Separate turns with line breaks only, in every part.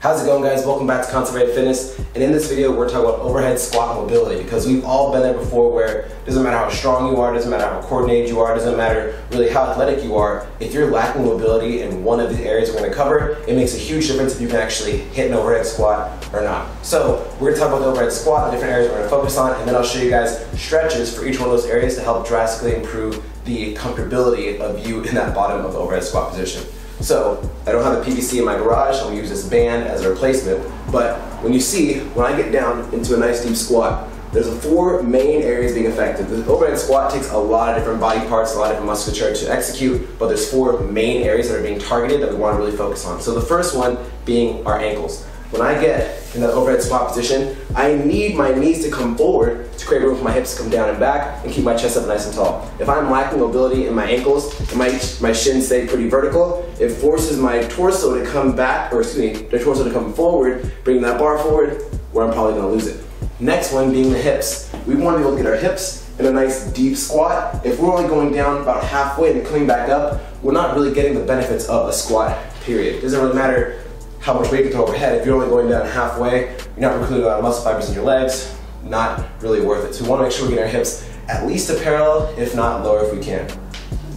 How's it going, guys? Welcome back to Conservative Fitness, and in this video we're talking about overhead squat mobility, because we've all been there before where it doesn't matter how strong you are, it doesn't matter how coordinated you are, it doesn't matter really how athletic you are. If you're lacking mobility in one of the areas we're going to cover, it makes a huge difference if you can actually hit an overhead squat or not. So we're going to talk about the overhead squat, the different areas we're going to focus on, and then I'll show you guys stretches for each one of those areas to help drastically improve the comfortability of you in that bottom of the overhead squat position. So I don't have a PVC in my garage, I'll use this band as a replacement, but when I get down into a nice deep squat, there's four main areas being affected. The overhead squat takes a lot of different body parts, a lot of different musculature to execute, but there's four main areas that are being targeted that we want to really focus on. So the first one being our ankles. When I get in that overhead squat position, I need my knees to come forward to create room for my hips to come down and back and keep my chest up nice and tall. If I'm lacking mobility in my ankles and my shins stay pretty vertical, it forces my torso to come back, or excuse me, the torso to come forward, bringing that bar forward, where I'm probably going to lose it. Next one being the hips. We want to be able to get our hips in a nice deep squat. If we're only going down about halfway and coming back up, we're not really getting the benefits of a squat, period. It doesn't really matter how much weight you throw overhead. If you're only going down halfway, you're not recruiting a lot of muscle fibers in your legs, not really worth it. So we want to make sure we get our hips at least a parallel, if not lower if we can.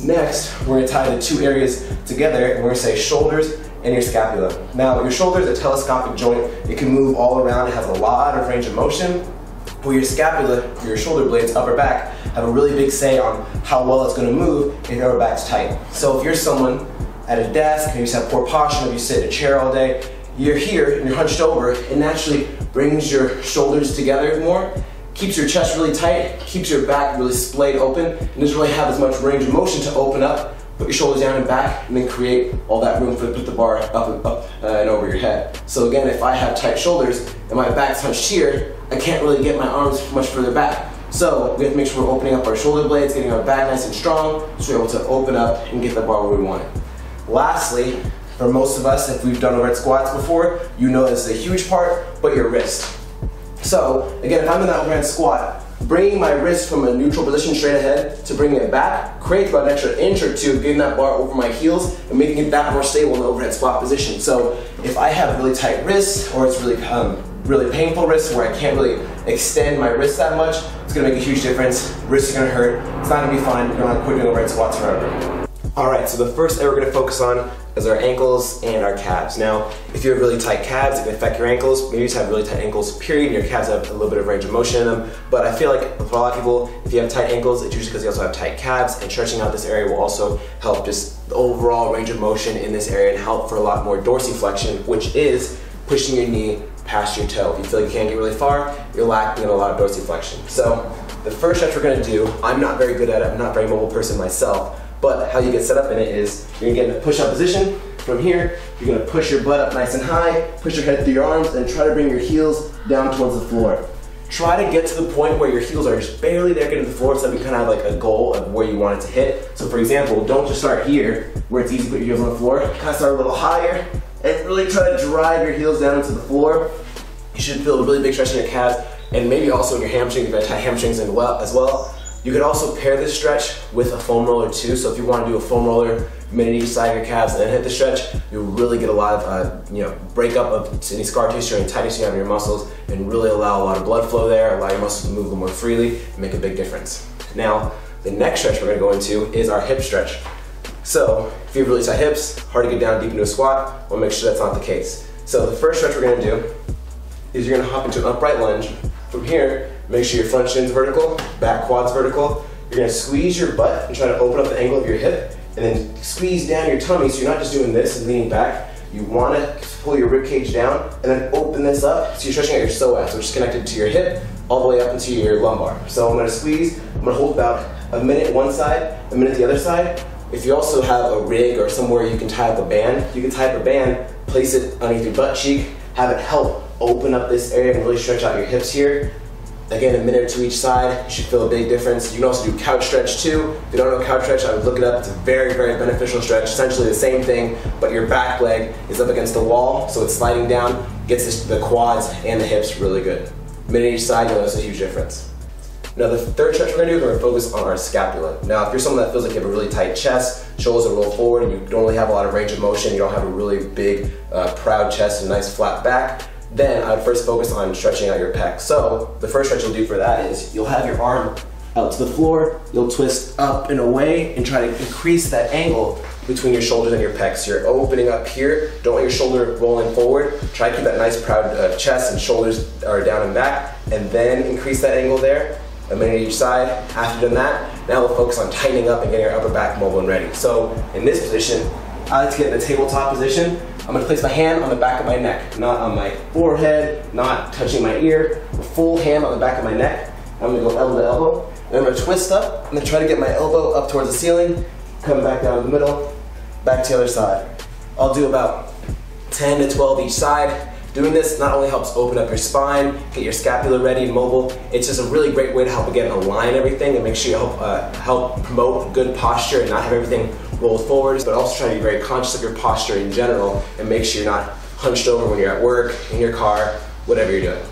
Next, we're going to tie the two areas together, and we're going to say shoulders and your scapula. Now, your shoulder is a telescopic joint. It can move all around. It has a lot of range of motion. Where your scapula, your shoulder blades, upper back, have a really big say on how well it's going to move if your upper back's tight. So if you're someone at a desk, and you just have poor posture, if you sit in a chair all day, you're here and you're hunched over, it naturally brings your shoulders together more, keeps your chest really tight, keeps your back really splayed open, and doesn't really have as much range of motion to open up, put your shoulders down and back, and then create all that room for to put the bar up and over your head. So again, if I have tight shoulders and my back's hunched here, I can't really get my arms much further back. So we have to make sure we're opening up our shoulder blades, getting our back nice and strong, so we're able to open up and get the bar where we want it. Lastly, for most of us, if we've done overhead squats before, you know this is a huge part, but your wrist. So again, if I'm in that overhead squat, bringing my wrist from a neutral position straight ahead to bringing it back creates about an extra inch or two, getting that bar over my heels and making it that more stable in the overhead squat position. So if I have really tight wrists, or it's really painful wrists where I can't really extend my wrist that much, it's going to make a huge difference. Wrists are going to hurt. It's not going to be fun. You're going to quit doing overhead squats forever. Alright, so the first area we're going to focus on is our ankles and our calves. Now, if you have really tight calves, it can affect your ankles. Maybe you just have really tight ankles, period, and your calves have a little bit of range of motion in them. But I feel like for a lot of people, if you have tight ankles, it's usually because you also have tight calves, and stretching out this area will also help just the overall range of motion in this area and help for a lot more dorsiflexion, which is pushing your knee past your toe. If you feel like you can't get really far, you're lacking in a lot of dorsiflexion. So the first stretch we're going to do, I'm not very good at it, I'm not a very mobile person myself, but how you get set up in it is you're going to get in a push-up position. From here, you're going to push your butt up nice and high, push your head through your arms, and try to bring your heels down towards the floor. Try to get to the point where your heels are just barely there getting to the floor, so that we kind of have like a goal of where you want it to hit. So for example, don't just start here, where it's easy to put your heels on the floor. Kind of start a little higher, and really try to drive your heels down into the floor. You should feel a really big stretch in your calves, and maybe also in your hamstrings, if you have tight hamstrings as well. You could also pair this stretch with a foam roller too. So if you want to do a foam roller, minute each side of your calves and then hit the stretch, you'll really get a lot of breakup of any scar tissue or any tightness you have in your muscles, and really allow a lot of blood flow there, allow your muscles to move a little more freely, and make a big difference. Now, the next stretch we're going to go into is our hip stretch. So if you have really tight hips, hard to get down deep into a squat, we'll make sure that's not the case. So the first stretch we're going to do is you're going to hop into an upright lunge. From here, make sure your front shin's vertical, back quad's vertical. You're going to squeeze your butt and try to open up the angle of your hip, and then squeeze down your tummy, so you're not just doing this and leaning back. You want to pull your rib cage down and then open this up, so you're stretching out your psoas, which is connected to your hip all the way up into your lumbar. So I'm going to squeeze, I'm going to hold about a minute one side, a minute the other side. If you also have a rig or somewhere you can tie up a band, you can tie up a band, place it underneath your butt cheek, have it help open up this area and really stretch out your hips here. Again, a minute or two each side, you should feel a big difference. You can also do couch stretch too. If you don't know couch stretch, I would look it up. It's a very, very beneficial stretch. Essentially the same thing, but your back leg is up against the wall, so it's sliding down, gets the quads and the hips really good. A minute each side, you'll notice a huge difference. Now the third stretch we're gonna do is we're gonna focus on our scapula. Now if you're someone that feels like you have a really tight chest, shoulders are rolled forward, and you don't really have a lot of range of motion, you don't have a really big, proud chest and a nice flat back, then I would first focus on stretching out your pecs. So the first stretch you'll do for that is you'll have your arm out to the floor, you'll twist up and away and try to increase that angle between your shoulders and your pecs. You're opening up here, don't want your shoulder rolling forward. Try to keep that nice proud chest and shoulders are down and back, and then increase that angle there, a minute each side. After you've done that, now we'll focus on tightening up and getting our upper back mobile and ready. So in this position, I like to get in the tabletop position. I'm gonna place my hand on the back of my neck, not on my forehead, not touching my ear, a full hand on the back of my neck. I'm gonna go elbow to elbow. Then I'm gonna twist up. I'm gonna try to get my elbow up towards the ceiling, come back down the middle, back to the other side. I'll do about 10 to 12 each side. Doing this not only helps open up your spine, get your scapula ready and mobile, it's just a really great way to help, again, align everything and make sure you help promote good posture and not have everything rolled forward, but also try to be very conscious of your posture in general and make sure you're not hunched over when you're at work, in your car, whatever you're doing.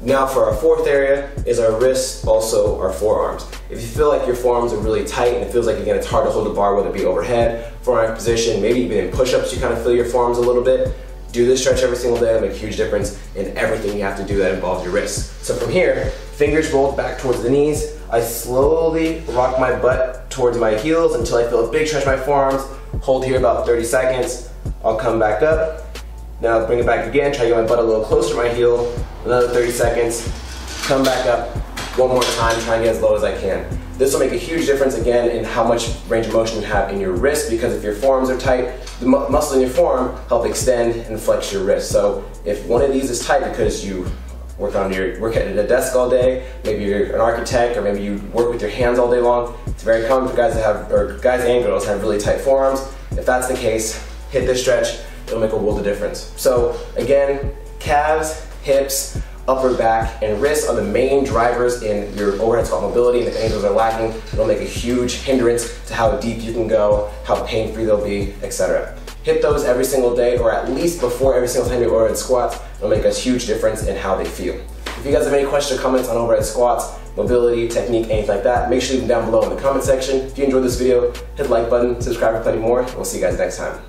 Now for our fourth area is our wrists, also our forearms. If you feel like your forearms are really tight and it feels like, again, it's hard to hold a bar, whether it be overhead, forearm position, maybe even in push-ups you kind of feel your forearms a little bit, do this stretch every single day. It'll make a huge difference in everything you have to do that involves your wrists. So from here, fingers rolled back towards the knees. I slowly rock my butt towards my heels until I feel a big stretch in my forearms. Hold here about 30 seconds. I'll come back up. Now bring it back again. Try to get my butt a little closer to my heel. Another 30 seconds. Come back up. One more time. Try and get as low as I can. This will make a huge difference, again, in how much range of motion you have in your wrist, because if your forearms are tight, the muscles in your forearm help extend and flex your wrist. So if one of these is tight because you work at a desk all day, maybe you're an architect, or maybe you work with your hands all day long, it's very common for guys to have, or guys and girls have really tight forearms. If that's the case, hit this stretch, it'll make a world of difference. So again, calves, hips, upper back, and wrists are the main drivers in your overhead squat mobility, and if any of those are lacking, it'll make a huge hindrance to how deep you can go, how pain-free they'll be, etc. Hit those every single day, or at least before every single time you do overhead squats. It'll make a huge difference in how they feel. If you guys have any questions or comments on overhead squats, mobility, technique, anything like that, make sure you leave them down below in the comment section. If you enjoyed this video, hit the like button, subscribe for plenty more, and we'll see you guys next time.